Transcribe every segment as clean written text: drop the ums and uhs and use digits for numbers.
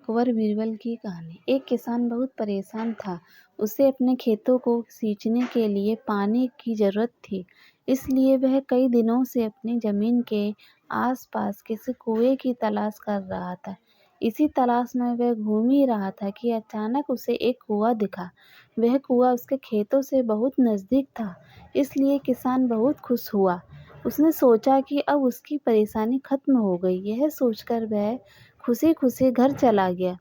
अकबर बीरबल की कहानी। एक किसान बहुत परेशान था। उसे अपने खेतों को सींचने के लिए पानी की जरूरत थी। इसलिए वह कई दिनों से अपनी जमीन के आसपास किसी कुएं की तलाश कर रहा था। इसी तलाश में वह घूम ही रहा था कि अचानक उसे एक कुआं दिखा। वह कुआं उसके खेतों से बहुत नजदीक था, इसलिए किसान बहुत खुश हुआ। उसने सोचा कि अब उसकी परेशानी खत्म हो गई। यह सोचकर वह खुशी-खुशी घर चला गया।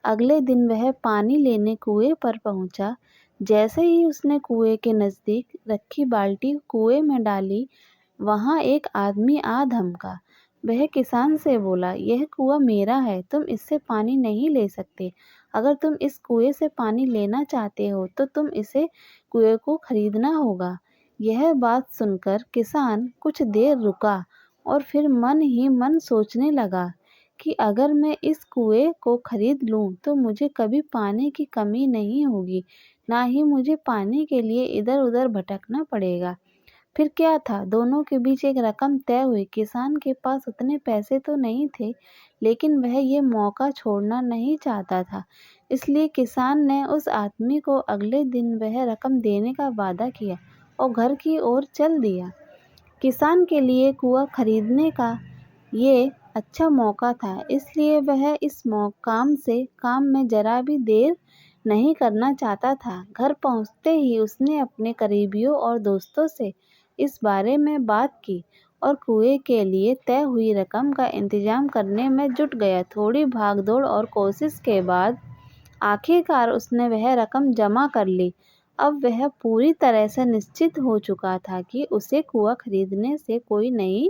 अगले दिन वह पानी लेने कुएं पर पहुंचा। जैसे ही उसने कुएं के नजदीक रखी बाल्टी कुएं में डाली, वहां एक आदमी आ धमका। वह किसान से बोला, "यह कुआं मेरा है, तुम इससे पानी नहीं ले सकते। अगर तुम इस कुएं से पानी लेना चाहते हो तो तुम इसे कुएं को खरीदना होगा।" यह बात सुनकर किसान कुछ देर रुका और फिर मन ही मन सोचने लगा कि अगर मैं इस कुएं को खरीद लूं तो मुझे कभी पानी की कमी नहीं होगी, ना ही मुझे पानी के लिए इधर-उधर भटकना पड़ेगा। फिर क्या था, दोनों के बीच एक रकम तय हुई। किसान के पास उतने पैसे तो नहीं थे, लेकिन वह ये मौका छोड़ना नहीं चाहता था। इसलिए किसान ने उस आदमी को अगले दिन वह रकम देने का वादा किया और घर की ओर चल दिया। किसान के लिए कुआं खरीदने का ये अच्छा मौका था, इसलिए वह इस काम में जरा भी देर नहीं करना चाहता था। घर पहुंचते ही उसने अपने करीबियों और दोस्तों से इस बारे में बात की और कुएं के लिए तय हुई रकम का इंतजाम करने में जुट गया। थोड़ी भागदौड़ और कोशिश के बाद आखिरकार उसने वह रकम जमा कर ली। अब वह पूरी तरह से निश्चित हो चुका था कि उसे कुआं खरीदने से कोई नहीं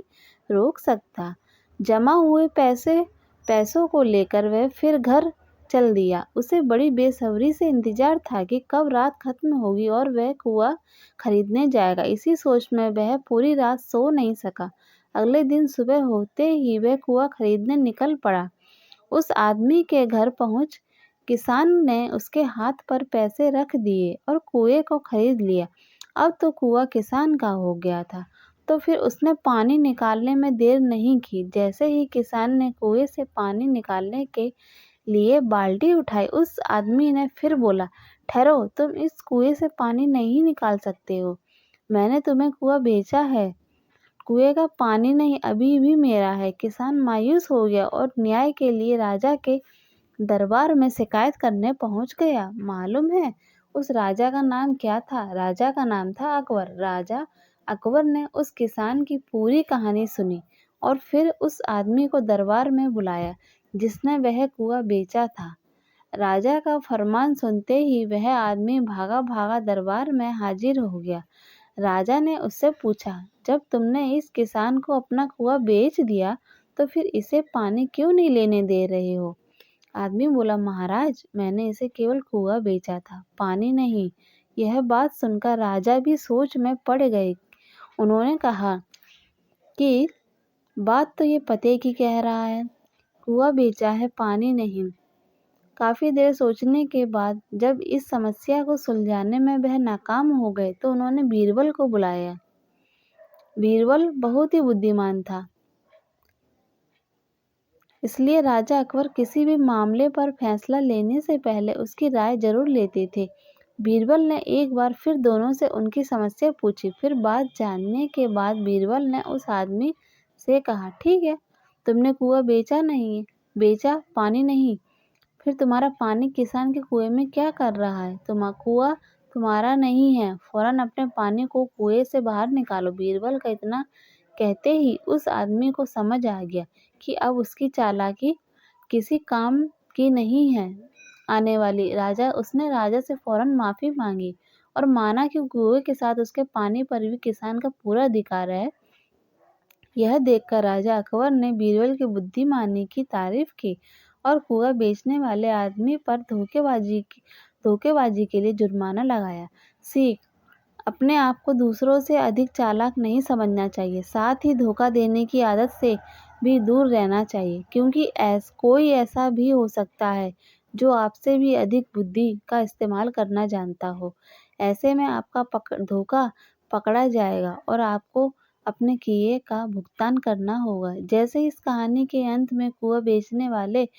रोक सकता। जमा हुए पैसों को लेकर वह फिर घर चल दिया। उसे बड़ी बेसब्री से इंतजार था कि कब रात खत्म होगी और वह कुआं खरीदने जाएगा। इसी सोच में वह पूरी रात सो नहीं सका। अगले दिन सुबह होते ही वह कुआं खरीदने निकल पड़ा। उस आदमी के घर पहुंच किसान ने उसके हाथ पर पैसे रख दिए और कुएं को खरीद लिया। अब तो कुआं किसान का हो गया था। तो फिर उसने पानी निकालने में देर नहीं की। जैसे ही किसान ने कुएं से पानी निकालने के लिए बाल्टी उठाई, उस आदमी ने फिर बोला, "ठहरो, तुम इस कुएं से पानी नहीं निकाल सकते हो। मैंने तुम्हें कुआं बेचा है। कुएं का पानी नहीं, अभी भी मेरा है।" किसान मायूस हो गया और न्याय के लिए राजा के दरबार में शिकायत करने पहुंच गया। मालूम है उस राजा का नाम क्या था? राजा का नाम था अकबर। राजा अकबर ने उस किसान की पूरी कहानी सुनी और फिर उस आदमी को दरबार में बुलाया जिसने वह कुआं बेचा था। राजा का फरमान सुनते ही वह आदमी भागा भागा दरबार में हाजिर हो गया। राजा ने उससे पूछा, "जब तुमने इस किसान को अपना कुआं बेच दिया तो फिर इसे पानी क्यों नहीं लेने दे रहे हो?" आदमी बोला, "महाराज, मैंने इसे केवल कुआं बेचा था, पानी नहीं।" यह बात सुनकर राजा भी सोच में पड़ गए। उन्होंने कहा कि बात तो ये पते की कह रहा है, कुआं बेचा है, पानी नहीं। काफी देर सोचने के बाद जब इस समस्या को सुलझाने में वह नाकाम हो गए तो उन्होंने बीरबल को बुलाया। बीरबल बहुत ही बुद्धिमान था, इसलिए राजा अकबर किसी भी मामले पर फैसला लेने से पहले उसकी राय जरूर लेते थे। बीरबल ने एक बार फिर दोनों से उनकी समस्या पूछी। फिर बात जानने के बाद बीरबल ने उस आदमी से कहा, "ठीक है, तुमने कुआं बेचा, पानी नहीं। फिर तुम्हारा पानी किसान के कुएं में क्या कर रहा है? कुआं तुम्हारा नहीं है, फौरन अपने पानी को कुएं से बाहर निकालो।" बीरबल का इतना कहते ही उस आदमी को समझ आ गया कि अब उसकी चालाकी किसी काम की नहीं है आने वाली। उसने राजा से फौरन माफी मांगी और माना कि कुएं के साथ उसके पानी पर भी किसान का पूरा अधिकार है। यह देखकर राजा अकबर ने बीरबल की बुद्धिमानी की तारीफ की और कुआं बेचने वाले आदमी पर धोखेबाजी के लिए जुर्माना लगाया। सीख: अपने आप को दूसरों से अधिक चालाक नहीं समझना चाहिए, साथ ही धोखा देने की आदत से भी दूर रहना चाहिए, क्योंकि कोई ऐसा भी हो सकता है जो आपसे भी अधिक बुद्धि का इस्तेमाल करना जानता हो। ऐसे में आपका धोखा पकड़ा जाएगा और आपको अपने किए का भुगतान करना होगा। जैसे इस कहानी के अंत में कुआं बेचने वाले